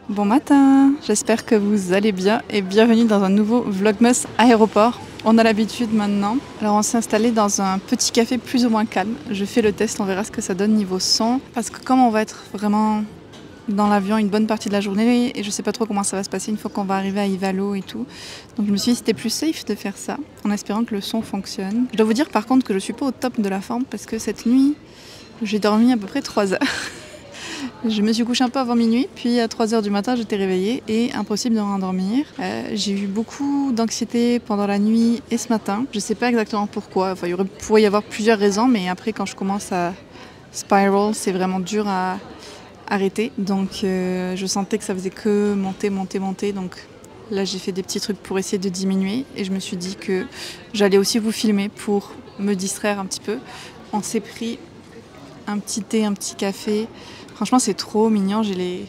Bon matin, j'espère que vous allez bien et bienvenue dans un nouveau Vlogmas aéroport. On a l'habitude maintenant. Alors on s'est installé dans un petit café plus ou moins calme. Je fais le test, on verra ce que ça donne niveau son. Parce que comme on va être vraiment dans l'avion une bonne partie de la journée et je sais pas trop comment ça va se passer une fois qu'on va arriver à Ivalo et tout. Donc je me suis dit c'était plus safe de faire ça en espérant que le son fonctionne. Je dois vous dire par contre que je suis pas au top de la forme parce que cette nuit j'ai dormi à peu près 3 heures. Je me suis couchée un peu avant minuit, puis à 3 h du matin j'étais réveillée et impossible de m'endormir. J'ai eu beaucoup d'anxiété pendant la nuit et ce matin. Je sais pas exactement pourquoi, enfin, pourrait y avoir plusieurs raisons, mais après quand je commence à spiral, c'est vraiment dur à arrêter. Donc je sentais que ça faisait que monter. Donc là j'ai fait des petits trucs pour essayer de diminuer et je me suis dit que j'allais aussi vous filmer pour me distraire un petit peu. On s'est pris un petit thé, un petit café. Franchement, c'est trop mignon. J'ai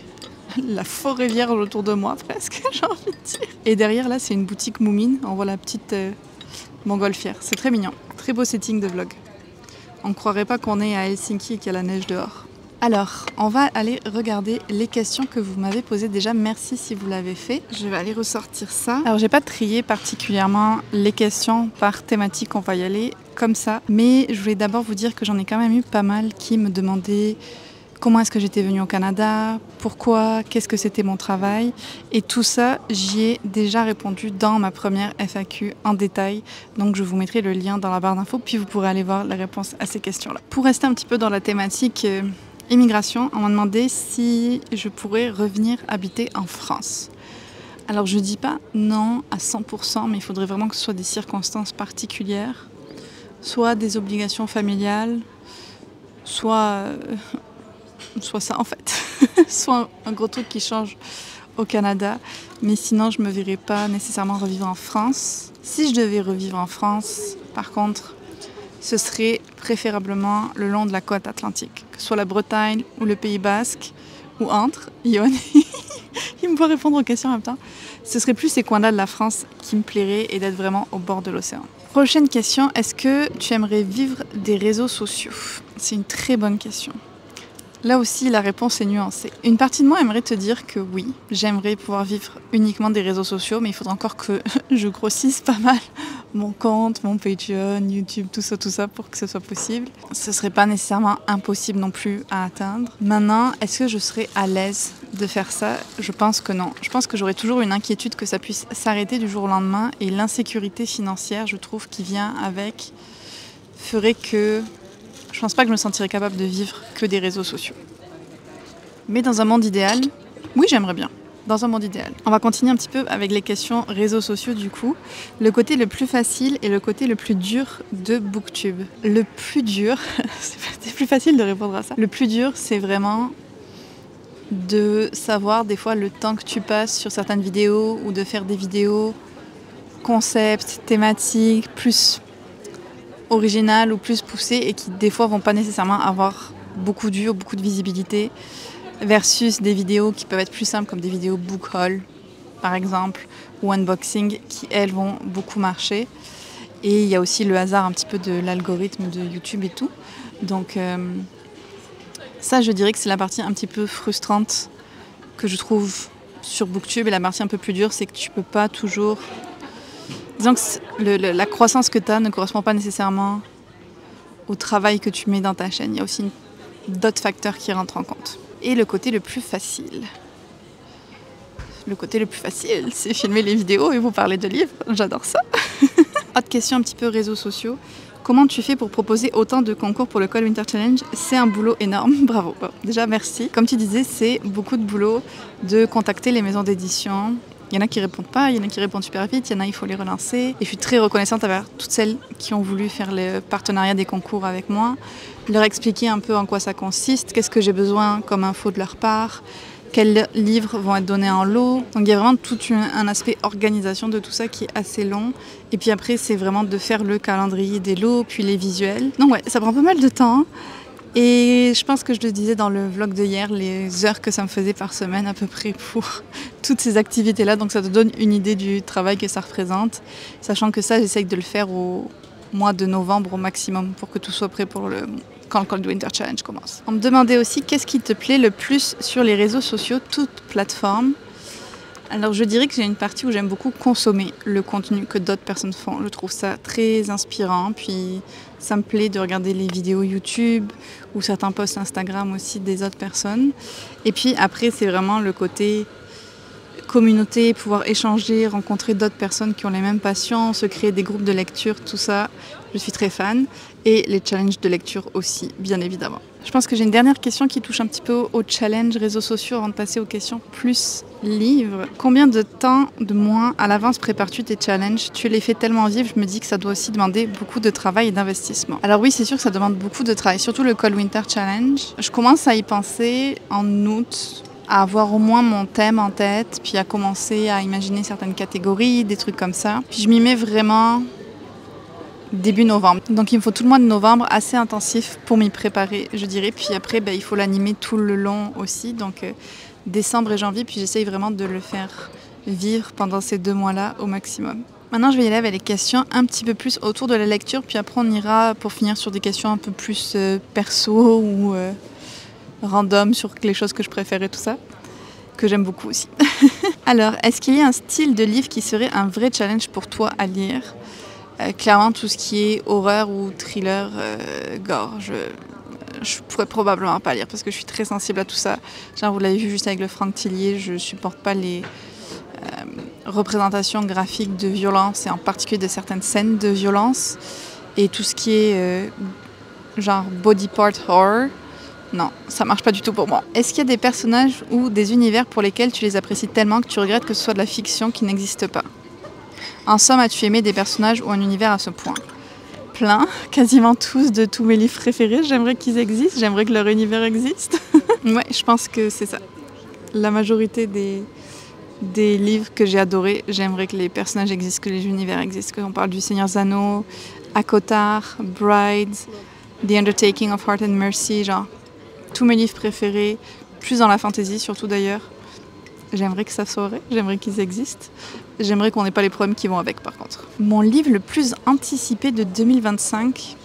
la forêt vierge autour de moi, presque, j'ai envie de dire. Et derrière, là, c'est une boutique Moumine. On voit la petite montgolfière. C'est très mignon. Très beau setting de vlog. On ne croirait pas qu'on est à Helsinki et qu'il y a la neige dehors. Alors, on va aller regarder les questions que vous m'avez posées déjà. Merci si vous l'avez fait. Je vais aller ressortir ça. Alors, j'ai pas trié particulièrement les questions par thématique. On va y aller comme ça. Mais je voulais d'abord vous dire que j'en ai quand même eu pas mal qui me demandaient comment est-ce que j'étais venue au Canada, pourquoi, qu'est-ce que c'était mon travail. Et tout ça, j'y ai déjà répondu dans ma première FAQ en détail. Donc je vous mettrai le lien dans la barre d'infos, puis vous pourrez aller voir la réponse à ces questions-là. Pour rester un petit peu dans la thématique immigration, on m'a demandé si je pourrais revenir habiter en France. Alors je dis pas non à 100%, mais il faudrait vraiment que ce soit des circonstances particulières, soit des obligations familiales, soit ça en fait, soit un gros truc qui change au Canada, mais sinon je me verrais pas nécessairement revivre en France. Si je devais revivre en France, par contre, ce serait préférablement le long de la côte atlantique, que ce soit la Bretagne ou le Pays Basque, ou entre, Yoann, il me voit répondre aux questions en même temps. Ce serait plus ces coins-là de la France qui me plairait et d'être vraiment au bord de l'océan. Prochaine question, est-ce que tu aimerais vivre des réseaux sociaux? C'est une très bonne question. Là aussi, la réponse est nuancée. Une partie de moi aimerait te dire que oui, j'aimerais pouvoir vivre uniquement des réseaux sociaux, mais il faudra encore que je grossisse pas mal mon compte, mon Patreon, YouTube, tout ça pour que ce soit possible. Ce serait pas nécessairement impossible non plus à atteindre. Maintenant, est-ce que je serais à l'aise de faire ça? Je pense que non. Je pense que j'aurais toujours une inquiétude que ça puisse s'arrêter du jour au lendemain et l'insécurité financière, je trouve, qui vient avec, ferait que je pense pas que je me sentirais capable de vivre que des réseaux sociaux. Mais dans un monde idéal, oui, j'aimerais bien. Dans un monde idéal. On va continuer un petit peu avec les questions réseaux sociaux du coup. Le côté le plus facile et le côté le plus dur de Booktube. Le plus dur, c'est plus facile de répondre à ça. Le plus dur, c'est vraiment de savoir des fois le temps que tu passes sur certaines vidéos ou de faire des vidéos concept, thématiques, plus originales ou plus poussées et qui des fois vont pas nécessairement avoir beaucoup de vues ou beaucoup de visibilité versus des vidéos qui peuvent être plus simples comme des vidéos book haul par exemple ou unboxing qui elles vont beaucoup marcher. Et il y a aussi le hasard un petit peu de l'algorithme de YouTube et tout. Donc ça je dirais que c'est la partie un petit peu frustrante que je trouve sur Booktube, et la partie un peu plus dure c'est que tu peux pas toujours... Disons que la croissance que tu as ne correspond pas nécessairement au travail que tu mets dans ta chaîne. Il y a aussi d'autres facteurs qui rentrent en compte. Et le côté le plus facile. Le côté le plus facile, c'est filmer les vidéos et vous parler de livres. J'adore ça. Autre question un petit peu réseaux sociaux. Comment tu fais pour proposer autant de concours pour le Cold Winter Challenge? C'est un boulot énorme, bravo. Bon, déjà merci. Comme tu disais, c'est beaucoup de boulot de contacter les maisons d'édition. Il y en a qui répondent pas, il y en a qui répondent super vite, il y en a il faut les relancer. Et je suis très reconnaissante envers toutes celles qui ont voulu faire le partenariat des concours avec moi, leur expliquer un peu en quoi ça consiste, qu'est-ce que j'ai besoin comme info de leur part, quels livres vont être donnés en lot. Donc il y a vraiment tout un aspect organisation de tout ça qui est assez long. Et puis après c'est vraiment de faire le calendrier des lots, puis les visuels. Donc ouais, ça prend pas mal de temps. Et je pense que je le disais dans le vlog de hier, les heures que ça me faisait par semaine à peu près pour toutes ces activités-là. Donc ça te donne une idée du travail que ça représente. Sachant que ça, j'essaye de le faire au mois de novembre au maximum pour que tout soit prêt pour le quand le Cold Winter Challenge commence. On me demandait aussi qu'est-ce qui te plaît le plus sur les réseaux sociaux, toutes plateformes. Alors je dirais que j'ai une partie où j'aime beaucoup consommer le contenu que d'autres personnes font. Je trouve ça très inspirant, puis ça me plaît de regarder les vidéos YouTube ou certains posts Instagram aussi des autres personnes. Et puis après c'est vraiment le côté communauté, pouvoir échanger, rencontrer d'autres personnes qui ont les mêmes passions, se créer des groupes de lecture, tout ça, je suis très fan. Et les challenges de lecture aussi, bien évidemment. Je pense que j'ai une dernière question qui touche un petit peu aux challenges réseaux sociaux avant de passer aux questions plus livres. Combien de temps de moins à l'avance prépares-tu tes challenges? Tu les fais tellement vivre, je me dis que ça doit aussi demander beaucoup de travail et d'investissement. Alors oui, c'est sûr que ça demande beaucoup de travail, surtout le Cold Winter Challenge. Je commence à y penser en août, à avoir au moins mon thème en tête, puis à commencer à imaginer certaines catégories, des trucs comme ça. Puis je m'y mets vraiment début novembre. Donc il me faut tout le mois de novembre assez intensif pour m'y préparer, je dirais. Puis après, il faut l'animer tout le long aussi. Donc décembre et janvier, puis j'essaye vraiment de le faire vivre pendant ces 2 mois-là au maximum. Maintenant, je vais y aller avec les questions un petit peu plus autour de la lecture, puis après on ira pour finir sur des questions un peu plus perso ou random sur les choses que je préfère et tout ça, que j'aime beaucoup aussi. Alors, est-ce qu'il y a un style de livre qui serait un vrai challenge pour toi à lire? Clairement, tout ce qui est horreur ou thriller, gore, je pourrais probablement pas lire parce que je suis très sensible à tout ça. Genre, vous l'avez vu juste avec le Franck Tillier, je supporte pas les représentations graphiques de violence et en particulier de certaines scènes de violence. Et tout ce qui est genre body part horror, non, ça marche pas du tout pour moi. Est-ce qu'il y a des personnages ou des univers pour lesquels tu les apprécies tellement que tu regrettes que ce soit de la fiction qui n'existe pas? En somme, as-tu aimé des personnages ou un univers à ce point? Plein, quasiment tous de tous mes livres préférés. J'aimerais qu'ils existent, j'aimerais que leur univers existe. Ouais, je pense que c'est ça. La majorité des livres que j'ai adorés, j'aimerais que les personnages existent, que les univers existent. On parle du Seigneur des Anneaux, ACOTAR, Bride, The Undertaking of Heart and Mercy, genre tous mes livres préférés, plus dans la fantasy surtout d'ailleurs. J'aimerais que ça soit vrai, j'aimerais qu'ils existent. J'aimerais qu'on n'ait pas les problèmes qui vont avec par contre. Mon livre le plus anticipé de 2025.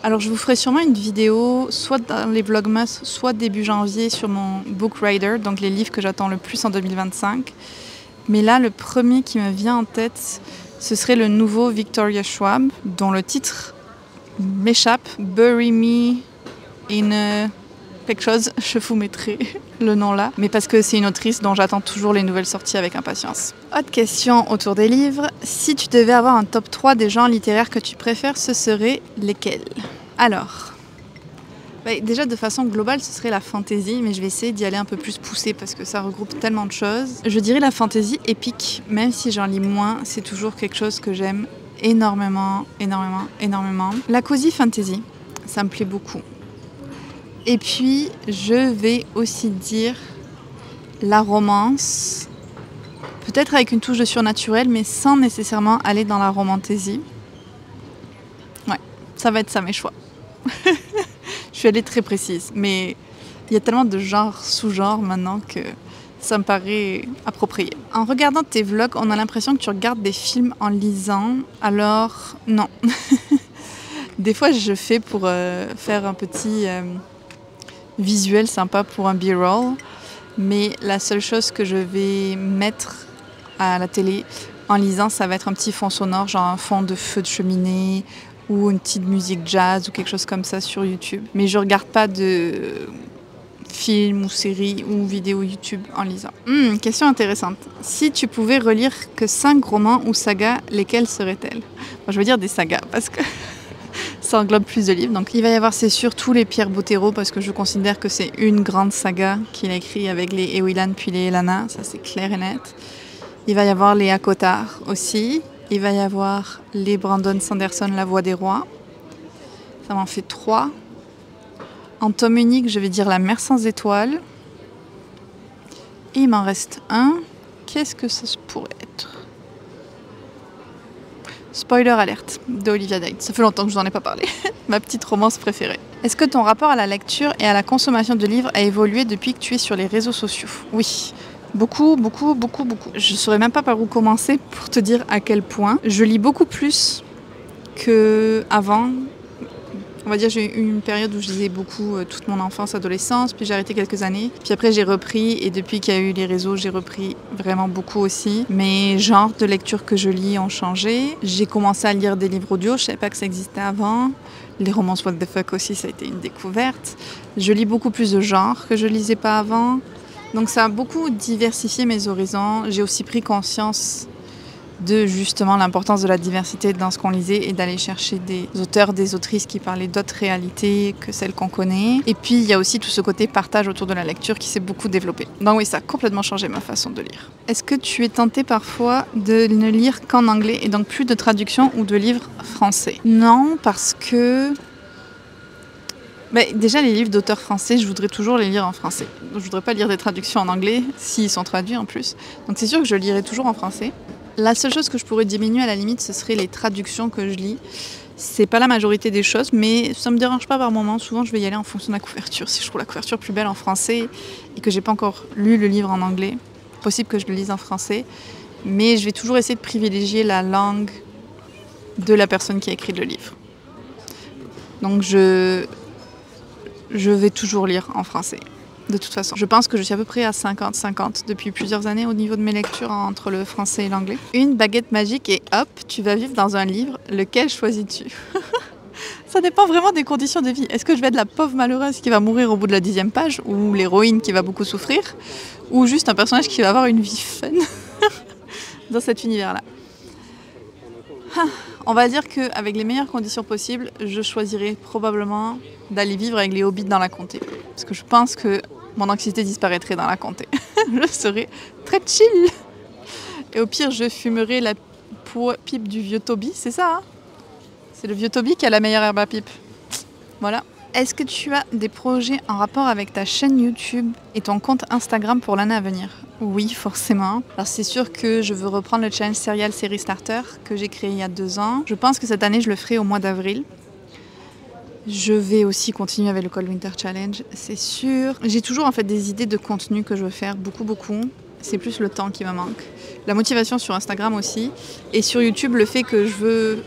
Alors je vous ferai sûrement une vidéo, soit dans les Vlogmas, soit début janvier sur mon Book Rider, donc les livres que j'attends le plus en 2025. Mais là, le premier qui me vient en tête, ce serait le nouveau Victoria Schwab, dont le titre m'échappe, Bury Me in quelque chose, je vous mettrai le nom là, mais parce que c'est une autrice dont j'attends toujours les nouvelles sorties avec impatience. Autre question autour des livres, si tu devais avoir un top 3 des genres littéraires que tu préfères, ce serait lesquels? Alors, déjà de façon globale, ce serait la fantasy, mais je vais essayer d'y aller un peu plus poussé parce que ça regroupe tellement de choses. Je dirais la fantasy épique, même si j'en lis moins, c'est toujours quelque chose que j'aime énormément, énormément, énormément. La cozy fantasy, ça me plaît beaucoup. Et puis, je vais aussi dire la romance, peut-être avec une touche de surnaturel, mais sans nécessairement aller dans la romantaisie. Ouais, ça va être ça mes choix. Je suis allée très précise, mais il y a tellement de genres, sous-genres maintenant que ça me paraît approprié. En regardant tes vlogs, on a l'impression que tu regardes des films en lisant, alors non. Des fois, je fais pour faire un petit visuel sympa pour un B-roll, mais la seule chose que je vais mettre à la télé en lisant, ça va être un petit fond sonore, genre un fond de feu de cheminée ou une petite musique jazz ou quelque chose comme ça sur YouTube. Mais je regarde pas de films ou séries ou vidéos YouTube en lisant. Question intéressante. Si tu pouvais relire que 5 romans ou sagas, lesquels seraient-elles? Je veux dire des sagas parce que ça englobe plus de livres. Donc il va y avoir, c'est sûr, tous les Pierre Bottero parce que je considère que c'est une grande saga qu'il a écrit avec les Ewilan puis les Elana, ça c'est clair et net. Il va y avoir les ACOTAR aussi. Il va y avoir les Brandon Sanderson, La Voix des Rois. Ça m'en fait 3. En tome unique, je vais dire La Mer sans étoiles. Et il m'en reste un. Qu'est-ce que ça pourrait être? Spoiler alerte de Olivia Dade. Ça fait longtemps que je vous en ai pas parlé. Ma petite romance préférée. Est-ce que ton rapport à la lecture et à la consommation de livres a évolué depuis que tu es sur les réseaux sociaux? Oui. Beaucoup, beaucoup, beaucoup, beaucoup. Je ne saurais même pas par où commencer pour te dire à quel point. Je lis beaucoup plus qu'avant. On va dire j'ai eu une période où je lisais beaucoup toute mon enfance, adolescence, puis j'ai arrêté quelques années. Puis après j'ai repris et depuis qu'il y a eu les réseaux, j'ai repris vraiment beaucoup aussi. Mes genres de lecture que je lis ont changé. J'ai commencé à lire des livres audio, je savais pas que ça existait avant. Les romances what the fuck aussi, ça a été une découverte. Je lis beaucoup plus de genres que je lisais pas avant. Donc ça a beaucoup diversifié mes horizons. J'ai aussi pris conscience de justement l'importance de la diversité dans ce qu'on lisait et d'aller chercher des auteurs, des autrices qui parlaient d'autres réalités que celles qu'on connaît. Et puis il y a aussi tout ce côté partage autour de la lecture qui s'est beaucoup développé. Donc oui, ça a complètement changé ma façon de lire. Est-ce que tu es tenté parfois de ne lire qu'en anglais et donc plus de traduction ou de livres français? Non, parce que déjà, les livres d'auteurs français, je voudrais toujours les lire en français. Je voudrais pas lire des traductions en anglais, s'ils sont traduits en plus. Donc c'est sûr que je lirai toujours en français. La seule chose que je pourrais diminuer à la limite, ce serait les traductions que je lis. C'est pas la majorité des choses, mais ça me dérange pas par moment. Souvent, je vais y aller en fonction de la couverture. Si je trouve la couverture plus belle en français et que j'ai pas encore lu le livre en anglais, possible que je le lise en français. Mais je vais toujours essayer de privilégier la langue de la personne qui a écrit le livre. Donc je vais toujours lire en français, de toute façon. Je pense que je suis à peu près à 50-50 depuis plusieurs années au niveau de mes lectures entre le français et l'anglais. Une baguette magique et hop, tu vas vivre dans un livre. Lequel choisis-tu? Ça dépend vraiment des conditions de vie. Est-ce que je vais être la pauvre malheureuse qui va mourir au bout de la 10e page, ou l'héroïne qui va beaucoup souffrir, ou juste un personnage qui va avoir une vie fun dans cet univers-là? On va dire qu'avec les meilleures conditions possibles, je choisirais probablement d'aller vivre avec les hobbits dans la comté. Parce que je pense que mon anxiété disparaîtrait dans la comté. Je serais très chill. Et au pire, je fumerais la pipe du vieux Toby, c'est ça, hein? C'est le vieux Toby qui a la meilleure herbe à pipe. Voilà. Est-ce que tu as des projets en rapport avec ta chaîne YouTube et ton compte Instagram pour l'année à venir? Oui, forcément. Alors c'est sûr que je veux reprendre le challenge Serial Série Starter que j'ai créé il y a 2 ans. Je pense que cette année, je le ferai au mois d'avril. Je vais aussi continuer avec le Cold Winter Challenge, c'est sûr. J'ai toujours en fait des idées de contenu que je veux faire, beaucoup. C'est plus le temps qui me manque. La motivation sur Instagram aussi. Et sur YouTube, le fait que je veux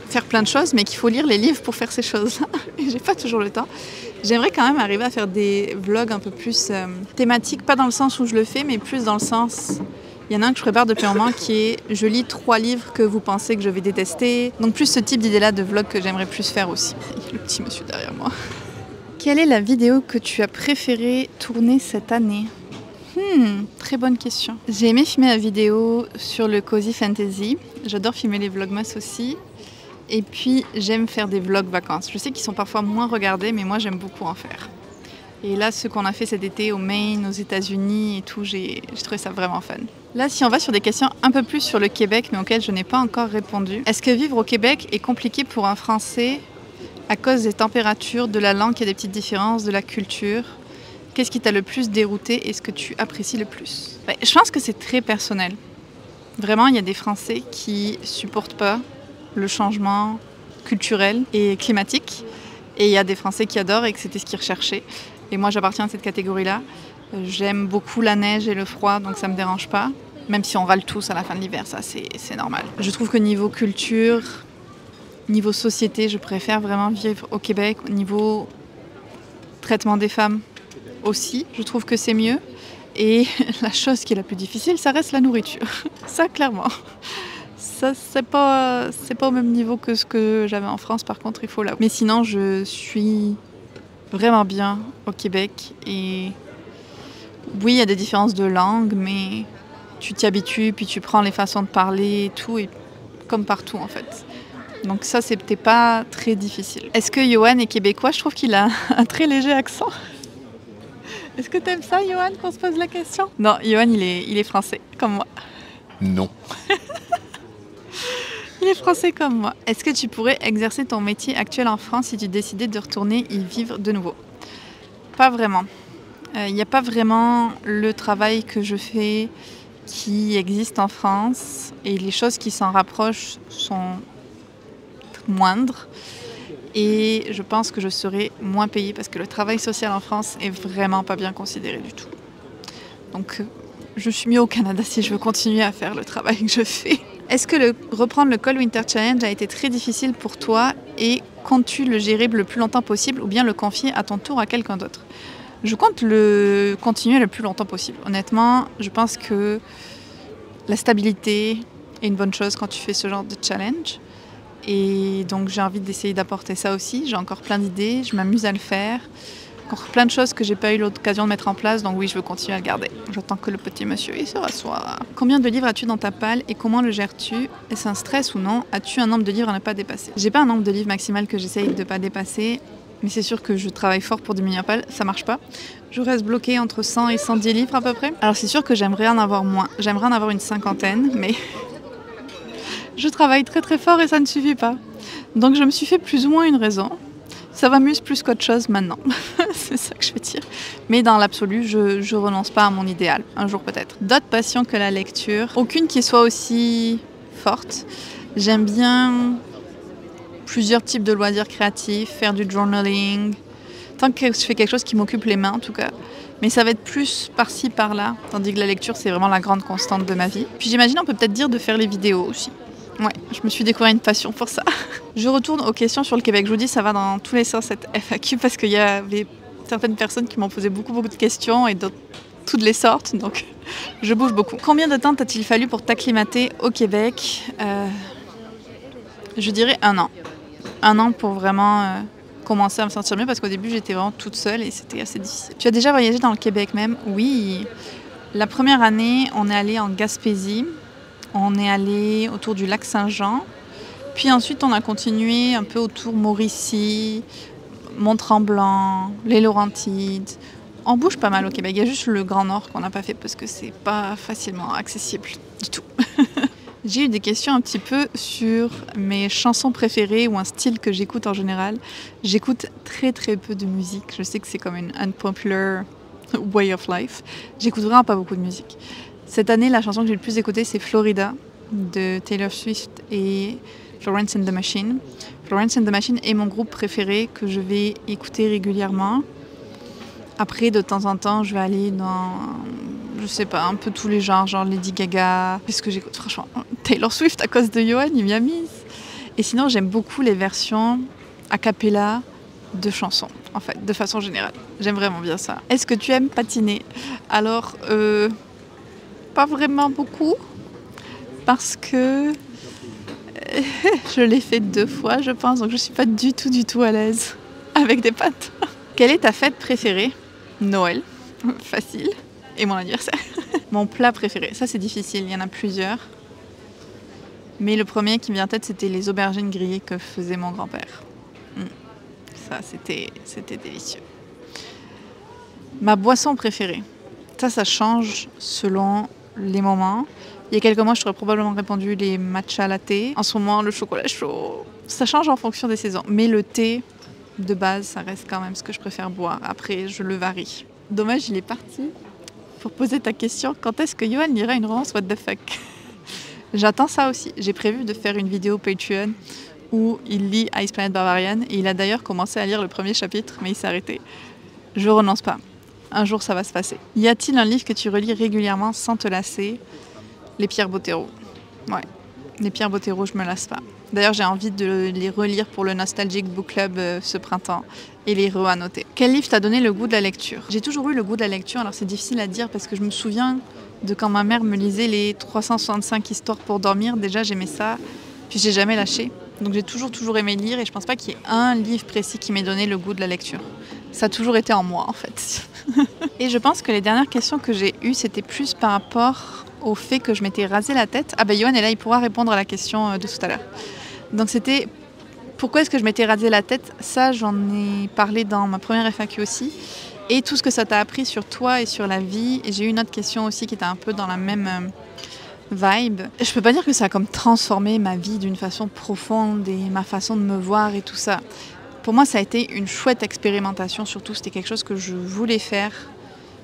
faire plein de choses, mais qu'il faut lire les livres pour faire ces choses-là. Et j'ai pas toujours le temps. J'aimerais quand même arriver à faire des vlogs un peu plus thématiques, pas dans le sens où je le fais, mais plus dans le sens... Il y en a un que je prépare depuis un moment qui est « Je lis 3 livres que vous pensez que je vais détester ». Donc plus ce type d'idée-là de vlog que j'aimerais plus faire aussi. Il y a le petit monsieur derrière moi. Quelle est la vidéo que tu as préféré tourner cette année? Très bonne question. J'ai aimé filmer la vidéo sur le Cozy Fantasy. J'adore filmer les vlogmas aussi. Et puis j'aime faire des vlogs vacances. Je sais qu'ils sont parfois moins regardés, mais moi j'aime beaucoup en faire. Et là, ce qu'on a fait cet été au Maine, aux États-Unis et tout, j'ai trouvé ça vraiment fun. Là, si on va sur des questions un peu plus sur le Québec, mais auxquelles je n'ai pas encore répondu. Est-ce que vivre au Québec est compliqué pour un Français à cause des températures, de la langue, il y a des petites différences, de la culture? Qu'est-ce qui t'a le plus dérouté et ce que tu apprécies le plus? Je pense que c'est très personnel. Vraiment, il y a des Français qui supportent pas le changement culturel et climatique. Et il y a des Français qui adorent et que c'était ce qu'ils recherchaient. Et moi, j'appartiens à cette catégorie-là. J'aime beaucoup la neige et le froid, donc ça ne me dérange pas. Même si on râle tous à la fin de l'hiver, ça c'est normal. Je trouve que niveau culture, niveau société, je préfère vraiment vivre au Québec. Au niveau traitement des femmes aussi, je trouve que c'est mieux. Et la chose qui est la plus difficile, ça reste la nourriture. Ça, clairement. Ça, c'est pas au même niveau que ce que j'avais en France, par contre, il faut l'avouer. Mais sinon, je suis vraiment bien au Québec. Et oui, il y a des différences de langue, mais tu t'y habitues, puis tu prends les façons de parler et tout, et comme partout, en fait. Donc ça, c'était pas très difficile. Est-ce que Johan est québécois? Je trouve qu'il a un très léger accent. Est-ce que t'aimes ça, Johan, qu'on se pose la question? Non, Johan, il est français, comme moi. Non. Il est français comme moi. Est-ce que tu pourrais exercer ton métier actuel en France si tu décidais de retourner y vivre de nouveau? Pas vraiment. Il n'y a pas vraiment le travail que je fais qui existe en France et les choses qui s'en rapprochent sont moindres. Et je pense que je serai moins payée parce que le travail social en France est vraiment pas bien considéré du tout. Donc je suis mieux au Canada si je veux continuer à faire le travail que je fais. Est-ce que reprendre le Cold Winter Challenge a été très difficile pour toi et comptes-tu le gérer le plus longtemps possible ou bien le confier à ton tour à quelqu'un d'autre? Je compte le continuer le plus longtemps possible. Honnêtement, je pense que la stabilité est une bonne chose quand tu fais ce genre de challenge. Et donc j'ai envie d'essayer d'apporter ça aussi. J'ai encore plein d'idées, je m'amuse à le faire. Encore plein de choses que j'ai pas eu l'occasion de mettre en place, donc oui, je veux continuer à le garder. J'attends que le petit monsieur il se rassoie. Combien de livres as-tu dans ta palle et comment le gères-tu? Est-ce un stress ou non? As-tu un nombre de livres à ne pas dépasser? J'ai pas un nombre de livres maximal que j'essaye de pas dépasser, mais c'est sûr que je travaille fort pour diminuer ma palle, ça marche pas. Je reste bloquée entre 100 et 110 livres à peu près. Alors c'est sûr que j'aimerais en avoir moins, j'aimerais en avoir une cinquantaine, mais je travaille très très fort et ça ne suffit pas. Donc je me suis fait plus ou moins une raison. Ça m'amuse plus qu'autre chose maintenant, c'est ça que je veux dire. Mais dans l'absolu, je renonce pas à mon idéal, un jour peut-être. D'autres passions que la lecture, aucune qui soit aussi forte. J'aime bien plusieurs types de loisirs créatifs, faire du journaling, tant que je fais quelque chose qui m'occupe les mains en tout cas. Mais ça va être plus par-ci, par-là, tandis que la lecture, c'est vraiment la grande constante de ma vie. Puis j'imagine, on peut peut-être dire de faire les vidéos aussi. Ouais, je me suis découvert une passion pour ça. Je retourne aux questions sur le Québec. Je vous dis, ça va dans tous les sens cette FAQ parce qu'il y avait certaines personnes qui m'ont posé beaucoup de questions et d'autres toutes les sortes, donc je bouge beaucoup. Combien de temps t'a-t-il fallu pour t'acclimater au Québec? Je dirais 1 an. 1 an pour vraiment commencer à me sentir mieux parce qu'au début, j'étais vraiment toute seule et c'était assez difficile. Tu as déjà voyagé dans le Québec même? Oui. La première année, on est allé en Gaspésie. On est allé autour du lac Saint-Jean, puis ensuite on a continué un peu autour Mauricie, Mont-Tremblant, les Laurentides. On bouge pas mal au Québec, il y a juste le Grand Nord qu'on n'a pas fait parce que c'est pas facilement accessible du tout. J'ai eu des questions un petit peu sur mes chansons préférées ou un style que j'écoute en général. J'écoute très très peu de musique, je sais que c'est comme une unpopular way of life. J'écoute vraiment pas beaucoup de musique. Cette année, la chanson que j'ai le plus écoutée, c'est Florida de Taylor Swift et Florence and the Machine. Florence and the Machine est mon groupe préféré que je vais écouter régulièrement. Après, de temps en temps, je vais aller dans, je sais pas, un peu tous les genres, genre Lady Gaga. Qu'est-ce que j'écoute? Franchement, Taylor Swift à cause de Johan, il m'y a mise. Et sinon, j'aime beaucoup les versions a cappella de chansons, en fait, de façon générale. J'aime vraiment bien ça. Est-ce que tu aimes patiner? Alors, pas vraiment beaucoup, parce que je l'ai fait 2 fois, je pense, donc je suis pas du tout à l'aise avec des pattes. Quelle est ta fête préférée? Noël, facile, et mon anniversaire. Mon plat préféré, ça c'est difficile, il y en a plusieurs. Mais le premier qui me vient en tête, c'était les aubergines grillées que faisait mon grand-père. Ça, c'était délicieux. Ma boisson préférée, ça change selon les moments. Il y a quelques mois, je t'aurais probablement répondu les matcha latte. En ce moment, le chocolat chaud. Ça change en fonction des saisons. Mais le thé, de base, ça reste quand même ce que je préfère boire. Après, je le varie. Dommage, il est parti. Pour poser ta question, quand est-ce que Johan lira une romance What the fuck? J'attends ça aussi. J'ai prévu de faire une vidéo Patreon où il lit Ice Planet Barbarian. Et il a d'ailleurs commencé à lire le premier chapitre, mais il s'est arrêté. Je renonce pas. Un jour, ça va se passer. Y a-t-il un livre que tu relis régulièrement sans te lasser? Les Pierre Bottero. Ouais, les Pierre Bottero, je me lasse pas. D'ailleurs, j'ai envie de les relire pour le Nostalgic Book Club ce printemps et les re-annoter. Quel livre t'a donné le goût de la lecture? J'ai toujours eu le goût de la lecture, alors c'est difficile à dire parce que je me souviens de quand ma mère me lisait les 365 histoires pour dormir. Déjà, j'aimais ça, puis j'ai jamais lâché. Donc j'ai toujours aimé lire et je pense pas qu'il y ait un livre précis qui m'ait donné le goût de la lecture. Ça a toujours été en moi, en fait. Et je pense que les dernières questions que j'ai eues, c'était plus par rapport au fait que je m'étais rasé la tête. Ah ben Johan est là, il pourra répondre à la question de tout à l'heure. Donc c'était pourquoi est-ce que je m'étais rasé la tête? Ça, j'en ai parlé dans ma première FAQ aussi. Et tout ce que ça t'a appris sur toi et sur la vie. Et j'ai eu une autre question aussi qui était un peu dans la même vibe. Je peux pas dire que ça a comme transformé ma vie d'une façon profonde et ma façon de me voir et tout ça. Pour moi, ça a été une chouette expérimentation. Surtout, c'était quelque chose que je voulais faire,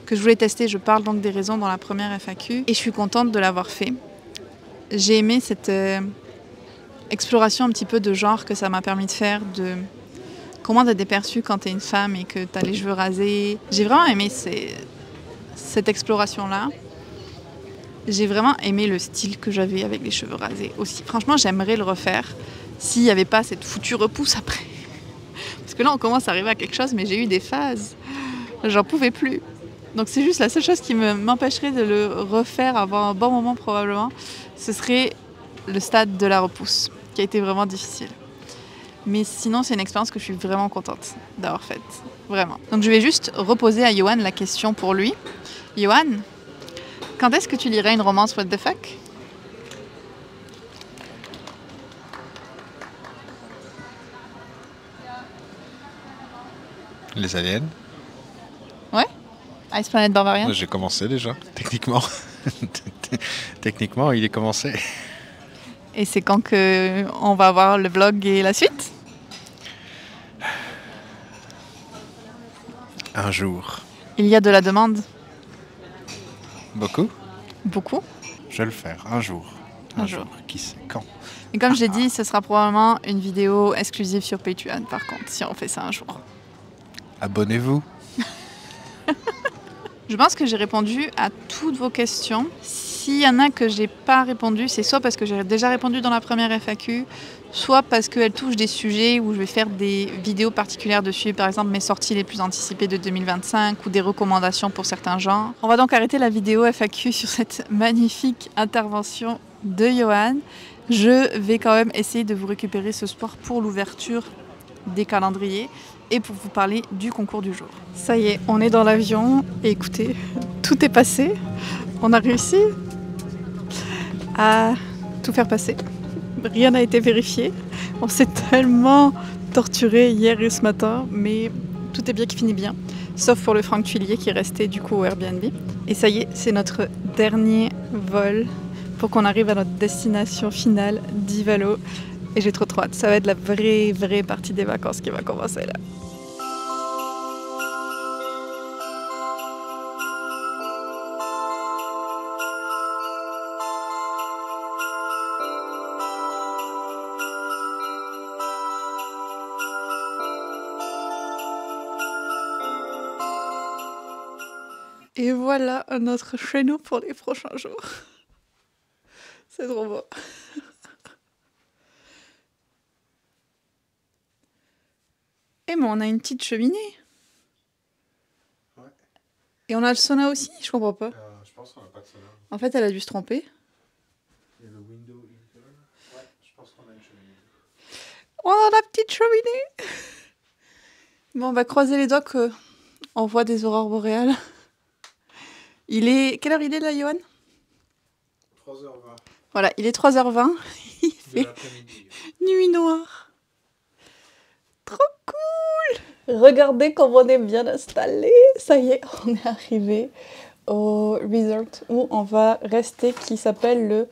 que je voulais tester. Je parle donc des raisons dans la première FAQ. Et je suis contente de l'avoir fait. J'ai aimé cette exploration un petit peu de genre que ça m'a permis de faire, de comment t'es perçue quand t'es une femme et que t'as les cheveux rasés. J'ai vraiment aimé cette exploration-là. J'ai vraiment aimé le style que j'avais avec les cheveux rasés aussi. Franchement, j'aimerais le refaire. s'il n'y avait pas cette foutue repousse après. Parce que là, on commence à arriver à quelque chose, mais j'ai eu des phases, j'en pouvais plus. Donc c'est juste la seule chose qui m'empêcherait de le refaire avant un bon moment probablement, ce serait le stade de la repousse, qui a été vraiment difficile. Mais sinon, c'est une expérience que je suis vraiment contente d'avoir faite, vraiment. Donc je vais juste reposer à Johan la question pour lui. Johan, quand est-ce que tu lirais une romance what the fuck? Les aliens. Ouais? Ice Planet Barbarian? J'ai commencé déjà, techniquement. Techniquement, il est commencé. Et c'est quand que on va avoir le vlog et la suite? Un jour. Il y a de la demande? Beaucoup? Beaucoup? Je vais le faire, un jour. Un jour. Qui sait quand? Et comme je l'ai dit, ce sera probablement une vidéo exclusive sur Patreon, par contre, si on fait ça un jour. Abonnez-vous. Je pense que j'ai répondu à toutes vos questions. S'il y en a que j'ai pas répondu, c'est soit parce que j'ai déjà répondu dans la première FAQ, soit parce qu'elle touche des sujets où je vais faire des vidéos particulières dessus, par exemple mes sorties les plus anticipées de 2025 ou des recommandations pour certains genres. On va donc arrêter la vidéo FAQ sur cette magnifique intervention de Johan. Je vais quand même essayer de vous récupérer ce soir pour l'ouverture des calendriers et pour vous parler du concours du jour. Ça y est, on est dans l'avion et écoutez, tout est passé. On a réussi à tout faire passer. Rien n'a été vérifié. On s'est tellement torturé hier et ce matin, mais tout est bien qui finit bien. Sauf pour le Franck Tuillier qui est resté du coup au Airbnb. Et ça y est, c'est notre dernier vol pour qu'on arrive à notre destination finale d'Ivalo. Et j'ai trop hâte. Ça va être la vraie partie des vacances qui va commencer là. Et voilà notre chez nous pour les prochains jours. C'est trop beau. Et mais on a une petite cheminée. Ouais. Et on a le sauna aussi, je comprends pas. Je pense qu'on n'a pas de sauna. En fait, elle a dû se tromper. Il y a le window heater. Ouais, je pense qu'on a une cheminée. On a la petite cheminée. Bon, on va croiser les doigts qu'on voit des aurores boréales. Il est... Quelle heure il est là, Johan? 3h20. Voilà, il est 3h20. Il fait nuit noire. Trop cool! Regardez comme on est bien installé. Ça y est, on est arrivé au resort où on va rester, qui s'appelle le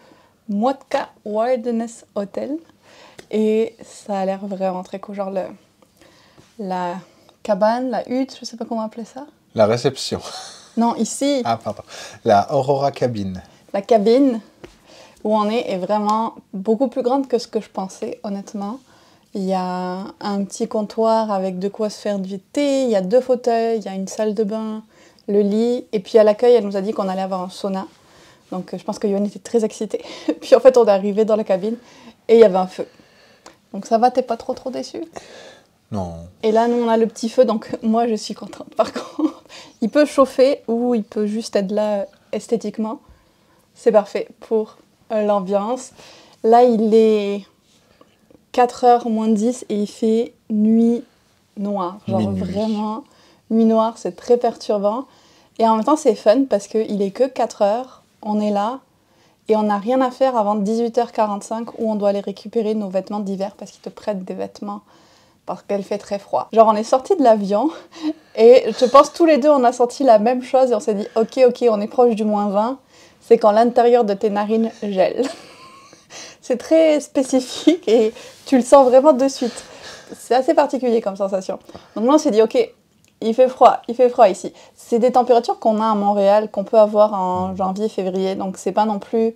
Muotka Wilderness Hotel. Et ça a l'air vraiment très cool. Genre la cabane, la hutte, je sais pas comment appeler ça. La réception. Non, ici. Ah, pardon. La Aurora Cabine. La cabine où on est vraiment beaucoup plus grande que ce que je pensais, honnêtement. Il y a un petit comptoir avec de quoi se faire du thé, il y a 2 fauteuils, il y a une salle de bain, le lit. Et puis à l'accueil, elle nous a dit qu'on allait avoir un sauna. Donc je pense que Yoann était très excitée. Puis en fait, on est arrivé dans la cabine et il y avait un feu. Donc ça va, t'es pas trop déçu? Non. Et là, nous, on a le petit feu, donc moi, je suis contente. Par contre, il peut chauffer ou il peut juste être là esthétiquement. C'est parfait pour l'ambiance. Là, il est 4h moins 10 et il fait nuit noire. Genre Minuit. vraiment, nuit noire, c'est très perturbant. Et en même temps, c'est fun parce qu'il est que 4h, on est là et on n'a rien à faire avant 18h45 où on doit aller récupérer nos vêtements d'hiver parce qu'ils te prêtent des vêtements parce qu'elle fait très froid. Genre, on est sortis de l'avion et je pense tous les deux, on a senti la même chose et on s'est dit « Ok, on est proche du -20, c'est quand l'intérieur de tes narines gèle. » C'est très spécifique et tu le sens vraiment de suite. C'est assez particulier comme sensation. Donc là, on s'est dit « Ok, il fait froid ici. » C'est des températures qu'on a à Montréal, qu'on peut avoir en janvier, février, donc c'est pas non plus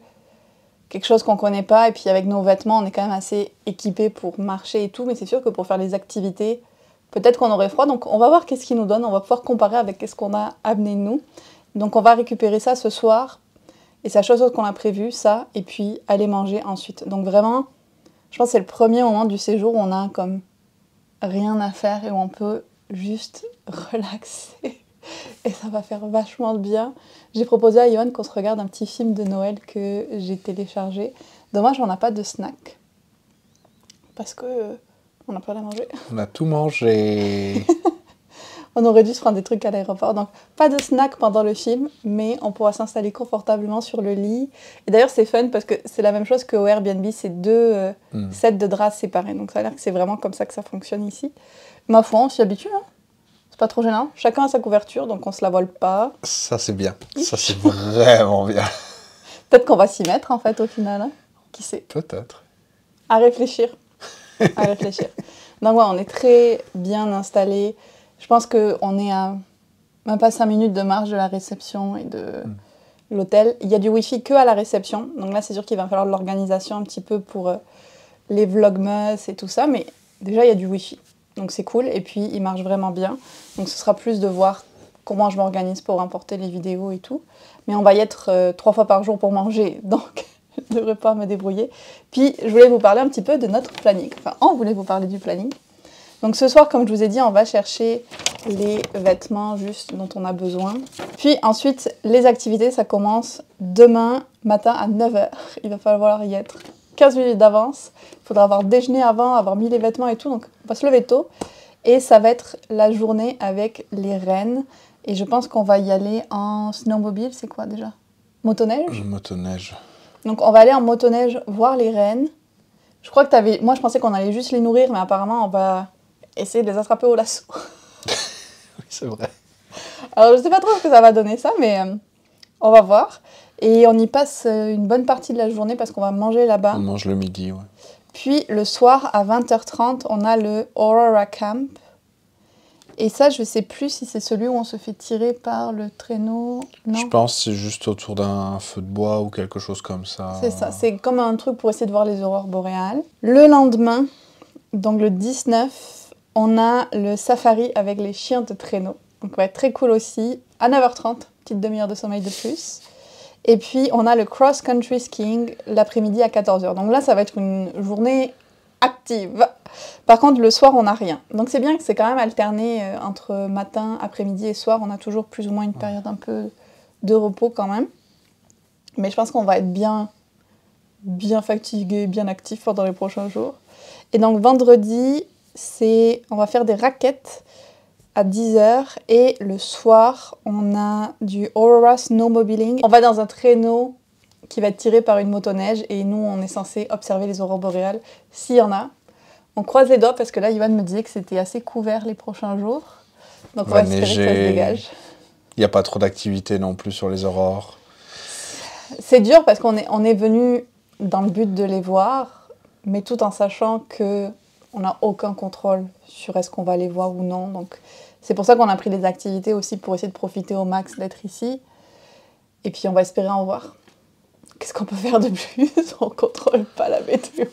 quelque chose qu'on connaît pas, et puis avec nos vêtements, on est quand même assez équipés pour marcher et tout, mais c'est sûr que pour faire les activités, peut-être qu'on aurait froid, donc on va voir qu'est-ce qu'ils nous donnent, on va pouvoir comparer avec ce qu'on a amené nous. Donc on va récupérer ça ce soir, et c'est la chose qu'on a prévu, ça, et puis aller manger ensuite. Donc vraiment, Je pense que c'est le premier moment du séjour où on a comme rien à faire et où on peut juste relaxer. Et ça va faire vachement de bien. J'ai proposé à Johan qu'on se regarde un petit film de Noël que j'ai téléchargé. Dommage, on n'a pas de snack. Parce que on n'a pas à manger. On a tout mangé. On aurait dû se prendre des trucs à l'aéroport. Donc, pas de snack pendant le film, mais on pourra s'installer confortablement sur le lit. Et d'ailleurs, c'est fun parce que c'est la même chose qu'au Airbnb. C'est 2 sets de draps séparés. Donc, ça a l'air que c'est vraiment comme ça que ça fonctionne ici. Ma foi, on s'y habitue. Hein. C'est pas trop gênant. Chacun a sa couverture, donc on se la vole pas. Ça, c'est bien. Ça, c'est vraiment bien. Peut-être qu'on va s'y mettre, en fait, au final. Hein. Qui sait? Peut-être. À réfléchir. À réfléchir. Donc, ouais, on est très bien installés. Je pense qu'on est à même pas 5 minutes de marche de la réception et de l'hôtel. Il y a du Wi-Fi que à la réception. Donc là, c'est sûr qu'il va falloir de l'organisation un petit peu pour les vlogmas et tout ça. Mais déjà, il y a du Wi-Fi. Donc c'est cool. Et puis, il marche vraiment bien. Donc ce sera plus de voir comment je m'organise pour importer les vidéos et tout. Mais on va y être 3 fois par jour pour manger. Donc, je ne devrais pas me débrouiller. Puis, je voulais vous parler un petit peu de notre planning. Enfin, on voulait vous parler du planning. Donc ce soir, comme je vous ai dit, on va chercher les vêtements juste dont on a besoin. Puis ensuite, les activités, ça commence demain matin à 9h. Il va falloir y être 15 minutes d'avance. Il faudra avoir déjeuné avant, avoir mis les vêtements et tout. Donc on va se lever tôt. Et ça va être la journée avec les reines. Et je pense qu'on va y aller en snowmobile. C'est quoi déjà? Motoneige? Motoneige. Donc on va aller en motoneige voir les reines. Je crois que moi je pensais qu'on allait juste les nourrir, mais apparemment on va essayer de les attraper au lasso. Oui, c'est vrai. Alors, je sais pas trop ce que ça va donner ça, mais on va voir. Et on y passe une bonne partie de la journée parce qu'on va manger là-bas. On mange le midi, ouais. Puis, le soir, à 20h30, on a le Aurora Camp. Et ça, je sais plus si c'est celui où on se fait tirer par le traîneau. Non. Je pense que c'est juste autour d'un feu de bois ou quelque chose comme ça. C'est ça. C'est comme un truc pour essayer de voir les aurores boréales. Le lendemain, donc le 19, on a le safari avec les chiens de traîneau. Donc, ça va être très cool aussi. À 9h30, petite demi-heure de sommeil de plus. Et puis, on a le cross-country skiing l'après-midi à 14h. Donc là, ça va être une journée active. Par contre, le soir, on n'a rien. Donc c'est bien que c'est quand même alterné entre matin, après-midi et soir. On a toujours plus ou moins une période un peu de repos quand même. Mais je pense qu'on va être bien fatigué, bien actif pendant les prochains jours. Et donc vendredi, on va faire des raquettes à 10h et le soir, on a du Aurora Snowmobiling. On va dans un traîneau qui va être tiré par une motoneige et nous, on est censé observer les aurores boréales s'il y en a. On croise les doigts parce que là, Yvan me disait que c'était assez couvert les prochains jours. Donc on va espérer que ça se dégage. Il n'y a pas trop d'activité non plus sur les aurores. C'est dur parce qu'on est venu dans le but de les voir, mais tout en sachant que on n'a aucun contrôle sur est-ce qu'on va les voir ou non. Donc c'est pour ça qu'on a pris des activités aussi pour essayer de profiter au max d'être ici. Et puis on va espérer en voir. Qu'est-ce qu'on peut faire de plus? On ne contrôle pas la météo.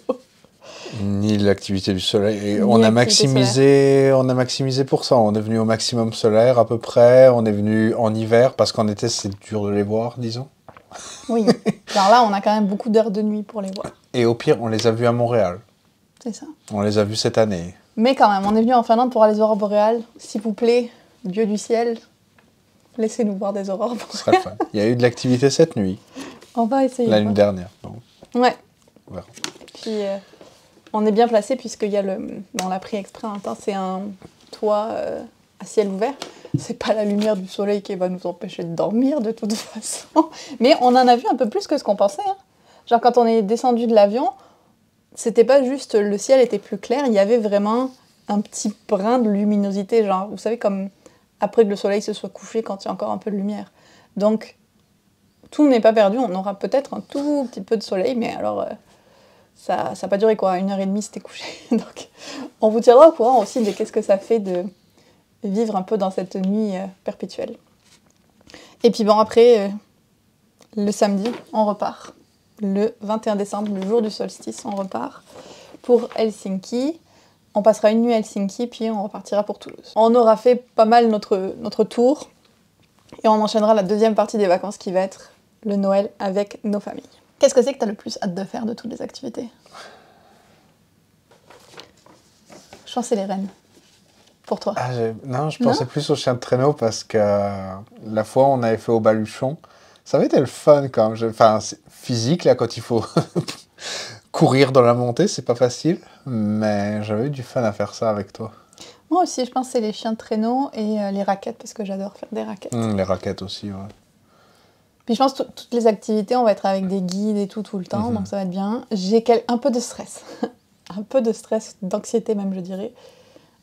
Ni l'activité du soleil. On a maximisé pour ça. On est venu au maximum solaire à peu près. On est venu en hiver parce qu'en été c'est dur de les voir, disons. Oui. Alors là, on a quand même beaucoup d'heures de nuit pour les voir. Et au pire, on les a vus à Montréal. C'est ça. On les a vus cette année. Mais quand même, on est venu en Finlande pour voir les aurores boréales. S'il vous plaît, Dieu du ciel, laissez-nous voir des aurores boréales. Ce serait fun. Il y a eu de l'activité cette nuit. On va essayer. La nuit dernière. Donc. Ouais. On verra. Puis on est bien placé puisqu'il y a on l'a pris exprès en même temps, c'est un toit à ciel ouvert. C'est pas la lumière du soleil qui va nous empêcher de dormir de toute façon. Mais on en a vu un peu plus que ce qu'on pensait. Hein. Genre quand on est descendu de l'avion, c'était pas juste le ciel était plus clair, il y avait vraiment un petit brin de luminosité. Genre, vous savez, comme après que le soleil se soit couché quand il y a encore un peu de lumière. Donc, tout n'est pas perdu. On aura peut-être un tout petit peu de soleil, mais alors... ça n'a pas duré quoi, 1h30 c'était couché. Donc on vous tiendra au courant aussi de qu'est-ce que ça fait de vivre un peu dans cette nuit perpétuelle. Et puis bon après, le samedi, on repart. Le 21 décembre, le jour du solstice, on repart pour Helsinki. On passera une nuit à Helsinki, puis on repartira pour Toulouse. On aura fait pas mal notre tour, et on enchaînera la deuxième partie des vacances qui va être le Noël avec nos familles. Qu'est-ce que c'est que tu as le plus hâte de faire de toutes les activités? pense que c'est les rennes. Pour toi. Ah, non, je pensais plus au chien de traîneau parce que la fois on avait fait au baluchon, ça avait été le fun quand même. Enfin, c'est physique là quand il faut courir dans la montée, c'est pas facile, mais j'avais eu du fun à faire ça avec toi. Moi aussi, je pense que c'est les chiens de traîneau et les raquettes parce que j'adore faire des raquettes. Les raquettes aussi, ouais. Puis je pense que toutes les activités, on va être avec des guides et tout le temps, donc ça va être bien. J'ai un peu de stress, un peu de stress, d'anxiété même, je dirais.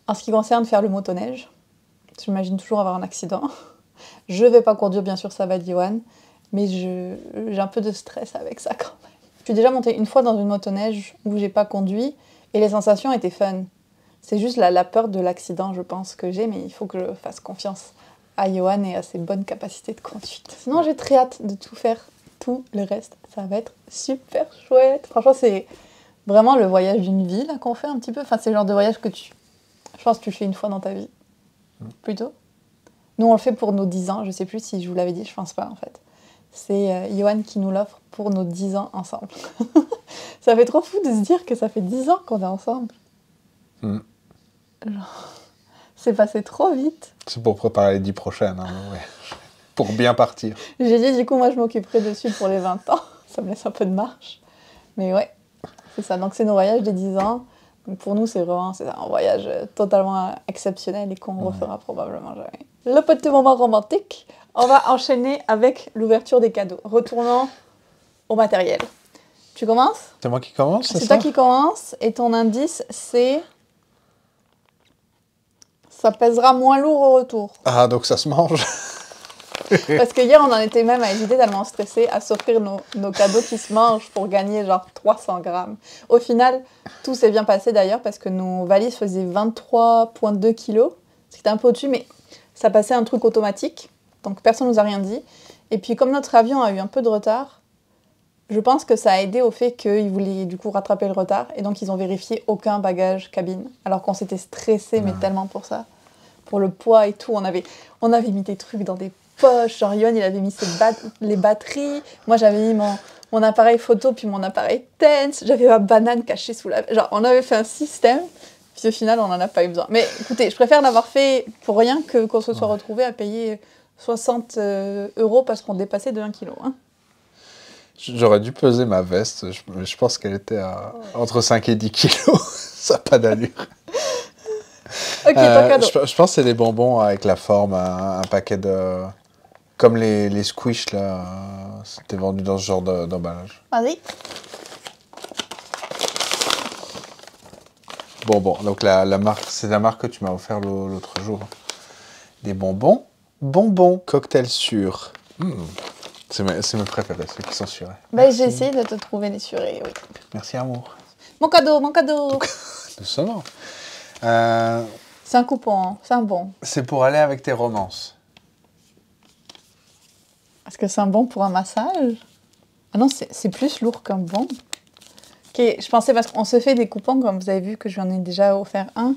En ce qui concerne faire le motoneige, j'imagine toujours avoir un accident. Je vais pas conduire, bien sûr, ça va être Johan, mais j'ai un peu de stress avec ça quand même. Je suis déjà montée une fois dans une motoneige où j'ai pas conduit et les sensations étaient fun. C'est juste la peur de l'accident, je pense, que j'ai, mais il faut que je fasse confiance à Johan et à ses bonnes capacités de conduite. Sinon, j'ai très hâte de tout faire, tout le reste. Ça va être super chouette. Franchement, c'est vraiment le voyage d'une vie là qu'on fait un petit peu. Enfin, c'est le genre de voyage que je pense que tu fais une fois dans ta vie, plutôt. Nous, on le fait pour nos 10 ans. Je sais plus si je vous l'avais dit, je pense pas en fait. C'est Johan qui nous l'offre pour nos 10 ans ensemble. Ça fait trop fou de se dire que ça fait 10 ans qu'on est ensemble. Genre, c'est passé trop vite. C'est pour préparer les 10 prochaines, hein, ouais. Pour bien partir. J'ai dit, du coup, moi, je m'occuperai dessus pour les 20 ans. Ça me laisse un peu de marche. Mais ouais, c'est ça. Donc, c'est nos voyages des 10 ans. Donc, pour nous, c'est un voyage totalement exceptionnel et qu'on refera probablement jamais. Le petit moment romantique, on va enchaîner avec l'ouverture des cadeaux. Retournons au matériel. Tu commences ? C'est moi qui commence, c'est ça ? C'est toi qui commence. Et ton indice, c'est... Ça pèsera moins lourd au retour. Ah, donc ça se mange. Parce que hier, on en était même à hésiter tellement stressé à s'offrir nos cadeaux qui se mangent pour gagner genre 300 grammes. Au final, tout s'est bien passé d'ailleurs parce que nos valises faisaient 23,2 kilos. C'était un peu au-dessus, mais ça passait un truc automatique. Donc personne ne nous a rien dit. Et puis comme notre avion a eu un peu de retard, je pense que ça a aidé au fait qu'ils voulaient du coup rattraper le retard. Et donc ils ont vérifié aucun bagage cabine. Alors qu'on s'était stressé, mais tellement pour ça. Pour le poids et tout. On avait mis des trucs dans des poches. Genre Yoann, il avait mis les batteries. Moi, j'avais mis mon appareil photo puis mon appareil tense. J'avais ma banane cachée sous la... Genre, on avait fait un système. Puis au final, on n'en a pas eu besoin. Mais écoutez, je préfère l'avoir fait pour rien que qu'on se soit retrouvé à payer 60 € parce qu'on dépassait de 1 kg. Hein. J'aurais dû peser ma veste. Je pense qu'elle était à entre 5 et 10 kilos. Ça n'a pas d'allure. Ok, ton cadeau. Je pense que c'est des bonbons avec la forme, un paquet de... Comme les squish, là. C'était vendu dans ce genre d'emballage. Vas-y. Bonbons. Donc la marque, c'est la marque que tu m'as offert l'autre jour. Des bonbons. Bonbons. Cocktail sûr. C'est mes préférés, ceux qui sont surés. Ben, j'ai essayé de te trouver des surés, oui. Merci, amour. Mon cadeau. Doucement. C'est un coupon, hein. C'est un bon. C'est pour aller avec tes romances. Est-ce que c'est un bon pour un massage? Ah non, c'est plus lourd qu'un bon. Ok, je pensais parce qu'on se fait des coupons, comme vous avez vu que je lui en ai déjà offert un.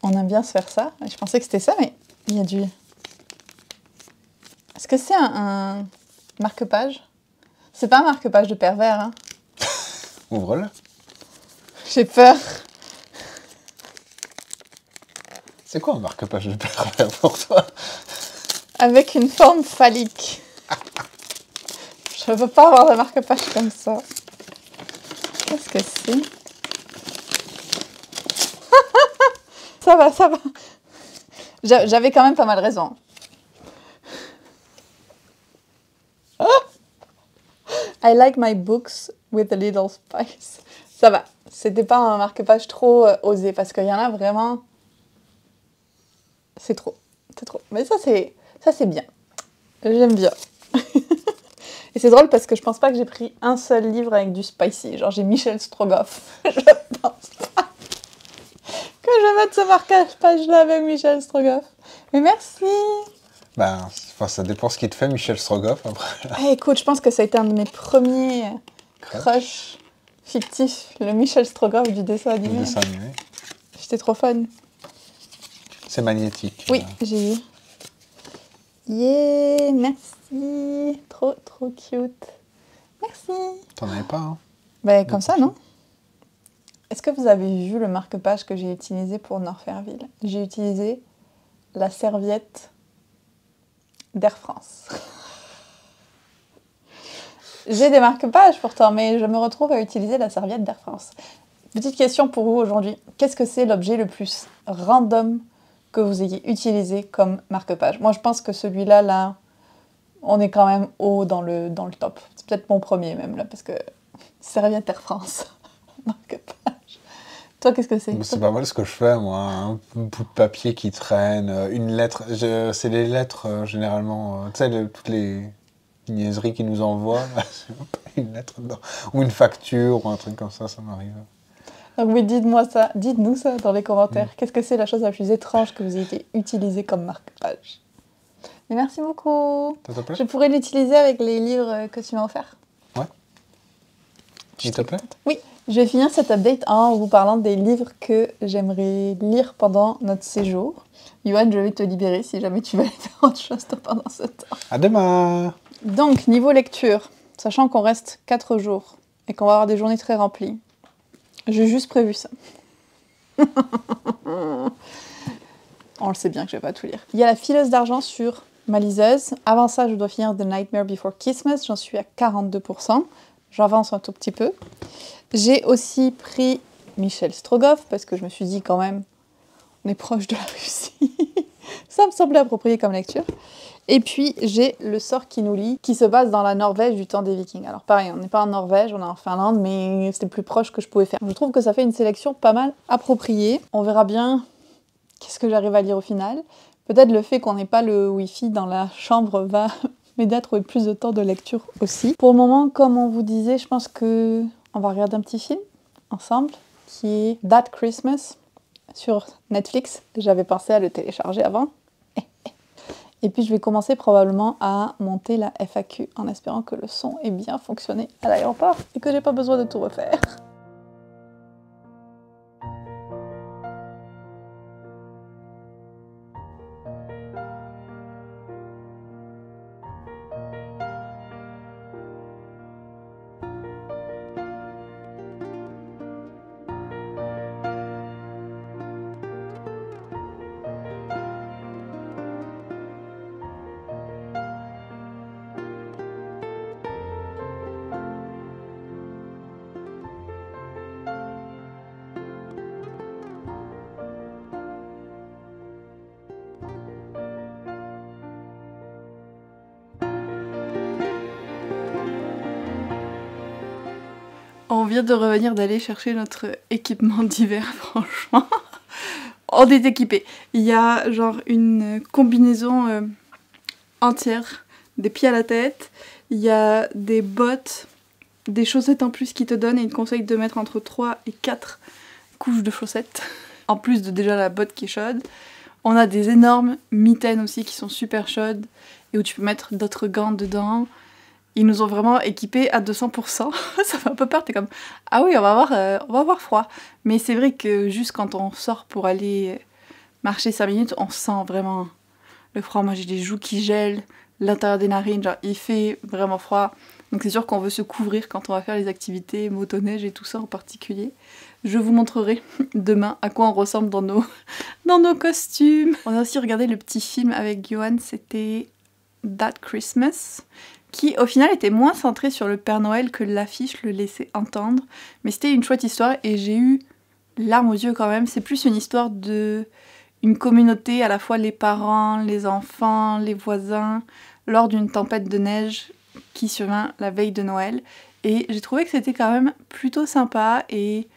On aime bien se faire ça. Et je pensais que c'était ça, mais il y a du... Est-ce que c'est un marque-page? C'est pas un marque-page de pervers, hein? Ouvre-le. J'ai peur. C'est quoi un marque-page de pervers pour toi? Avec une forme phallique. Je veux pas avoir de marque-page comme ça. Qu'est-ce que c'est? Ça va. J'avais quand même pas mal raison. I like my books with a little spice. Ça va. C'était pas un marque-page trop osé parce qu'il y en a vraiment... C'est trop. Mais ça, c'est bien. J'aime bien. Et c'est drôle parce que je pense pas que j'ai pris un seul livre avec du spicy. Genre, j'ai Michel Strogoff. Je pense pas que je vais mettre ce marque-page-là avec Michel Strogoff. Mais merci. Ben, ça dépend ce qui te fait, Michel Strogoff, après. Hey, écoute, je pense que ça a été un de mes premiers crushs fictifs. Le Michel Strogoff du dessin animé. Le dessin animé. J'étais trop fan. C'est magnétique. Oui, j'ai eu. Yeah, merci. Trop cute. Merci. T'en avais pas, hein? Ben, comme ça, non? Est-ce que vous avez vu le marque-page que j'ai utilisé pour Norfairville? J'ai utilisé la serviette d'Air France. J'ai des marque-pages pourtant, mais je me retrouve à utiliser la serviette d'Air France. Petite question pour vous aujourd'hui. Qu'est-ce que c'est l'objet le plus random que vous ayez utilisé comme marque-page? Moi, je pense que celui-là, là, on est quand même haut dans le top. C'est peut-être mon premier même, là, parce que serviette Air France, marque-page. Toi, qu'est-ce que c'est? C'est pas mal ce que je fais, moi. Un bout de papier qui traîne, une lettre. C'est les lettres, généralement. Tu sais, toutes les niaiseries qu'ils nous envoient. Là, c'est une lettre dedans. Ou une facture, ou un truc comme ça m'arrive. Donc oui, dites-nous ça dans les commentaires. Qu'est-ce que c'est la chose la plus étrange que vous ayez utilisée comme marque-page? Mais merci beaucoup. Ça te plaît? Je pourrais l'utiliser avec les livres que tu m'as offerts. Ouais. Il te plaît? Oui. Je vais finir cet update en vous parlant des livres que j'aimerais lire pendant notre séjour. Yoann, je vais te libérer si jamais tu veux aller faire autre chose pendant ce temps. À demain! Donc, niveau lecture, sachant qu'on reste 4 jours et qu'on va avoir des journées très remplies, j'ai juste prévu ça. On le sait bien que je vais pas tout lire. Il y a La fileuse d'argent sur ma liseuse. Avant ça, je dois finir The Nightmare Before Christmas. J'en suis à 42%. J'avance un tout petit peu. J'ai aussi pris Michel Strogoff parce que je me suis dit quand même, on est proche de la Russie. Ça me semblait approprié comme lecture. Et puis j'ai Le sort qui nous lie, qui se base dans la Norvège du temps des Vikings. Alors pareil, on n'est pas en Norvège, on est en Finlande, mais c'est le plus proche que je pouvais faire. Je trouve que ça fait une sélection pas mal appropriée. On verra bien qu'est-ce que j'arrive à lire au final. Peut-être le fait qu'on n'ait pas le Wi-Fi dans la chambre va m'aider à trouver plus de temps de lecture aussi. Pour le moment, comme on vous disait, je pense que on va regarder un petit film ensemble qui est That Christmas sur Netflix. J'avais pensé à le télécharger avant. Et puis je vais commencer probablement à monter la FAQ en espérant que le son ait bien fonctionné à l'aéroport et que j'ai pas besoin de tout refaire. On vient de revenir d'aller chercher notre équipement d'hiver, franchement. On est équipés. Il y a genre une combinaison entière, des pieds à la tête. Il y a des bottes, des chaussettes en plus qui te donnent et ils te conseillent de mettre entre 3 et 4 couches de chaussettes. En plus de déjà la botte qui est chaude. On a des énormes mitaines aussi qui sont super chaudes et où tu peux mettre d'autres gants dedans. Ils nous ont vraiment équipés à 200%. Ça fait un peu peur, t'es comme « Ah oui, on va avoir froid ». Mais c'est vrai que juste quand on sort pour aller marcher 5 minutes, on sent vraiment le froid. Moi j'ai des joues qui gèlent, l'intérieur des narines, genre il fait vraiment froid. Donc c'est sûr qu'on veut se couvrir quand on va faire les activités, motoneige et tout ça en particulier. Je vous montrerai demain à quoi on ressemble dans nos costumes. On a aussi regardé le petit film avec Yoann, c'était That Christmas, qui au final était moins centré sur le Père Noël que l'affiche le laissait entendre. Mais c'était une chouette histoire et j'ai eu larmes aux yeux quand même. C'est plus une histoire de une communauté, à la fois les parents, les enfants, les voisins, lors d'une tempête de neige qui survint la veille de Noël. Et j'ai trouvé que c'était quand même plutôt sympa et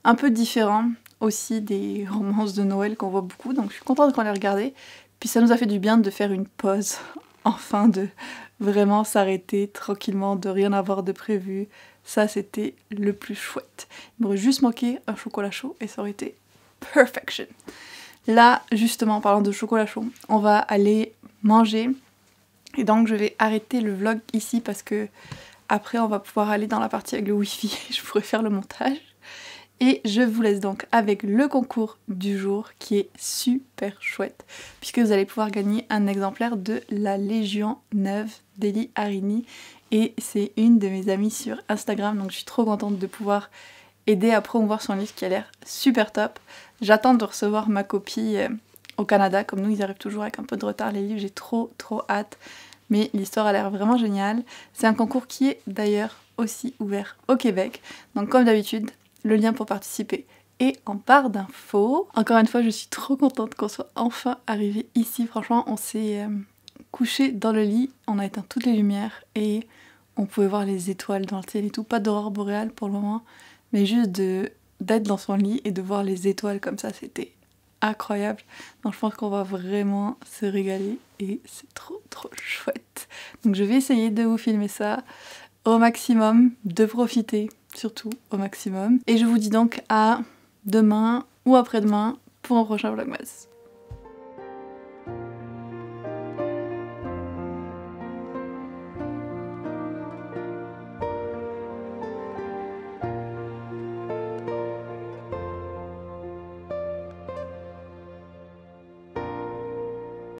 un peu différent aussi des romances de Noël qu'on voit beaucoup. Donc je suis contente qu'on les regarde. Puis ça nous a fait du bien de faire une pause, enfin de vraiment s'arrêter tranquillement, de rien avoir de prévu. Ça, c'était le plus chouette. Il m'aurait juste manqué un chocolat chaud et ça aurait été perfection. Là, justement, en parlant de chocolat chaud, on va aller manger. Et donc, je vais arrêter le vlog ici parce que après, on va pouvoir aller dans la partie avec le Wi-Fi. Je pourrais faire le montage. Et je vous laisse donc avec le concours du jour qui est super chouette puisque vous allez pouvoir gagner un exemplaire de la Légion neuve d'Eli Harini et c'est une de mes amies sur Instagram donc je suis trop contente de pouvoir aider à promouvoir son livre qui a l'air super top. J'attends de recevoir ma copie au Canada, comme nous ils arrivent toujours avec un peu de retard les livres, j'ai trop hâte. Mais l'histoire a l'air vraiment géniale. C'est un concours qui est d'ailleurs aussi ouvert au Québec. Donc comme d'habitude, le lien pour participer est en barre d'infos. Encore une fois, je suis trop contente qu'on soit enfin arrivé ici. Franchement, on s'est couché dans le lit, on a éteint toutes les lumières et on pouvait voir les étoiles dans le ciel et tout. Pas d'aurore boréale pour le moment, mais juste d'être dans son lit et de voir les étoiles comme ça, c'était incroyable. Donc je pense qu'on va vraiment se régaler et c'est trop chouette. Donc je vais essayer de vous filmer ça au maximum, de profiter surtout au maximum. Et je vous dis donc à demain ou après-demain pour un prochain vlogmas.